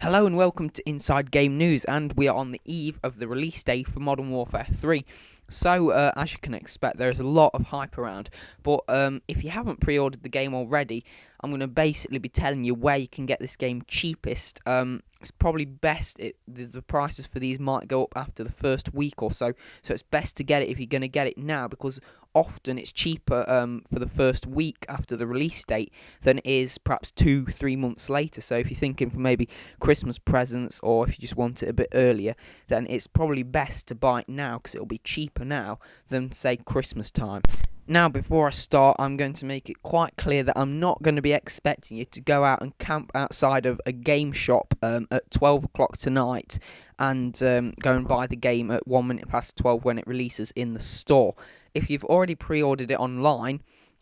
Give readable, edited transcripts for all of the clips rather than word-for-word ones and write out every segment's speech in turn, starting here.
Hello and welcome to Inside Game News, and we are on the eve of the release date for Modern Warfare 3. So, as you can expect, there is a lot of hype around, but if you haven't pre-ordered the game already, I'm going to basically be telling you where you can get this game cheapest. It's probably best, the prices for these might go up after the first week or so it's best to get it if you're going to get it now, because often it's cheaper for the first week after the release date than it is perhaps 2-3 months later. So if you're thinking for maybe Christmas presents, or if you just want it a bit earlier, then it's probably best to buy it now because it'll be cheaper now than, say, Christmas time. Now, before I start, I'm going to make it quite clear that I'm not going to be expecting you to go out and camp outside of a game shop at 12 o'clock tonight and go and buy the game at 1 minute past 12 when it releases in the store. If you've already pre-ordered it online,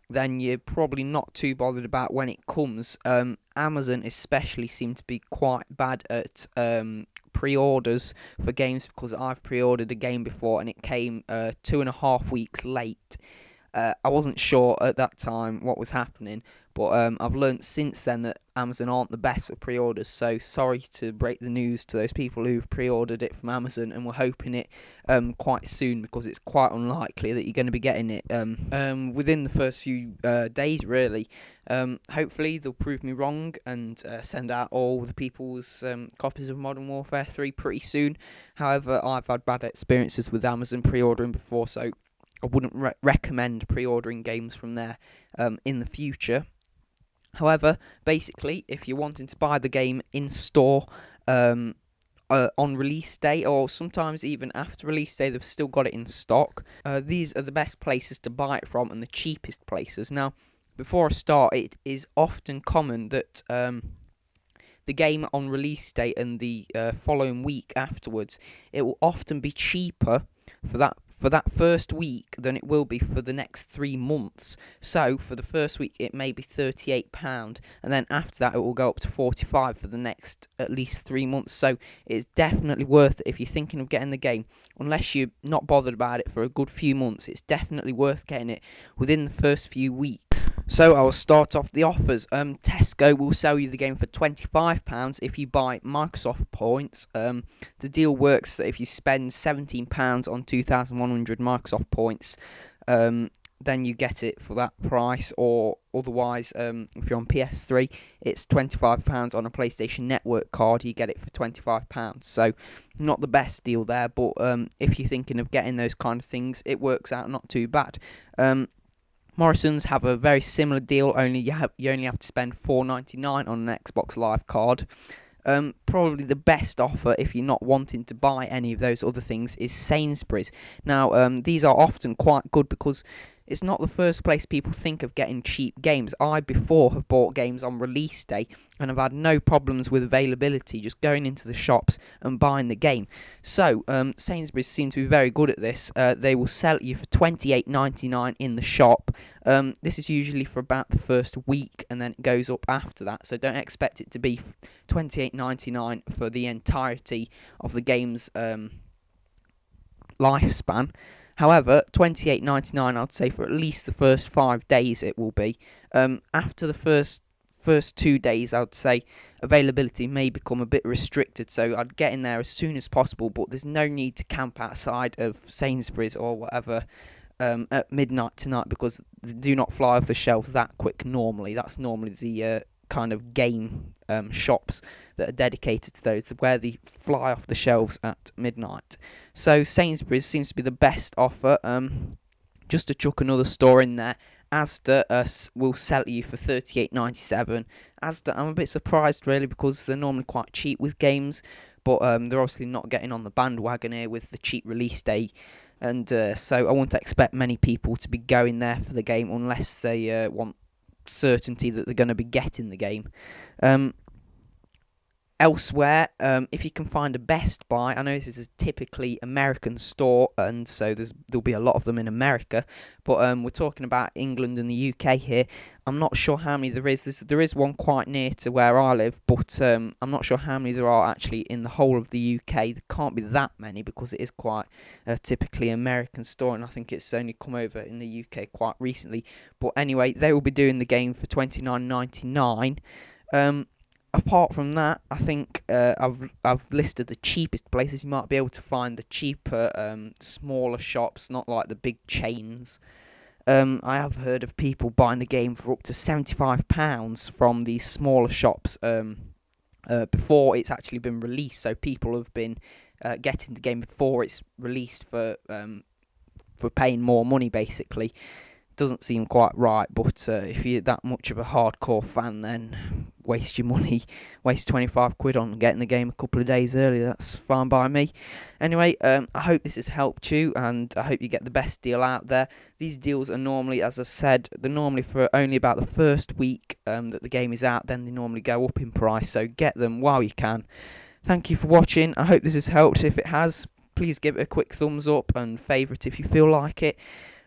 then you're probably not too bothered about when it comes. Amazon especially seem to be quite bad at pre-orders for games, because I've pre-ordered a game before and it came 2.5 weeks late. I wasn't sure at that time what was happening, but I've learnt since then that Amazon aren't the best for pre-orders, so sorry to break the news to those people who've pre-ordered it from Amazon and were hoping it quite soon, because it's quite unlikely that you're going to be getting it within the first few days, really. Hopefully they'll prove me wrong and send out all the people's copies of Modern Warfare 3 pretty soon. However, I've had bad experiences with Amazon pre-ordering before, so I wouldn't recommend pre-ordering games from there in the future. However, basically, if you're wanting to buy the game in store on release day, or sometimes even after release day, they've still got it in stock. These are the best places to buy it from and the cheapest places. Now, before I start, it is often common that the game on release day and the following week afterwards, it will often be cheaper for that first week than it will be for the next 3 months. So for the first week it may be £38, and then after that it will go up to £45 for the next at least 3 months. So it's definitely worth it if you're thinking of getting the game. Unless you're not bothered about it for a good few months, it's definitely worth getting it within the first few weeks. So I will start off the offers. Tesco will sell you the game for £25 if you buy Microsoft points. The deal works that if you spend £17 on 2,100 Microsoft points, then you get it for that price, or otherwise, if you're on PS3, it's £25 on a PlayStation Network card, you get it for £25. So, not the best deal there, but if you're thinking of getting those kind of things, it works out not too bad. Morrison's have a very similar deal, only you only have to spend £4.99 on an Xbox Live card. Probably the best offer, if you're not wanting to buy any of those other things, is Sainsbury's. Now, these are often quite good because it's not the first place people think of getting cheap games. I before have bought games on release day and have had no problems with availability, just going into the shops and buying the game. So Sainsbury's seem to be very good at this. They will sell it you for £28.99 in the shop. This is usually for about the first week, and then it goes up after that. So don't expect it to be £28.99 for the entirety of the game's lifespan. However, £28.99 I'd say for at least the first 5 days it will be. After the first 2 days, I'd say availability may become a bit restricted, so I'd get in there as soon as possible, but there's no need to camp outside of Sainsbury's or whatever at midnight tonight, because they do not fly off the shelves that quick normally. That's normally the kind of game shops that are dedicated to those, where they fly off the shelves at midnight. So Sainsbury's seems to be the best offer. Just to chuck another store in there, Asda will sell you for £38.97. Asda, I'm a bit surprised really, because they're normally quite cheap with games, but they're obviously not getting on the bandwagon here with the cheap release day. And so I wouldn't expect many people to be going there for the game unless they want certainty that they're going to be getting the game. Elsewhere, if you can find a Best Buy, I know this is a typically American store, and so there'll be a lot of them in America, but we're talking about England and the UK here. I'm not sure how many there is. There is one quite near to where I live, but I'm not sure how many there are actually in the whole of the UK. There can't be that many, because it is quite a typically American store, and I think it's only come over in the UK quite recently. But anyway, they will be doing the game for £29.99. apart from that, I think I've listed the cheapest places you might be able to find the cheaper, smaller shops, not like the big chains. I have heard of people buying the game for up to £75 from these smaller shops before it's actually been released. So people have been getting the game before it's released for paying more money, basically. Doesn't seem quite right, but if you're that much of a hardcore fan, then waste your money, waste 25 quid on getting the game a couple of days early. That's fine by me. Anyway, I hope this has helped you, and I hope you get the best deal out there. These deals are normally, as I said, they're normally for only about the first week that the game is out, then they normally go up in price, so get them while you can. Thank you for watching. I hope this has helped. If it has, please give it a quick thumbs up and favourite if you feel like it.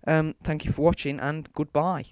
Thank you for watching, and goodbye.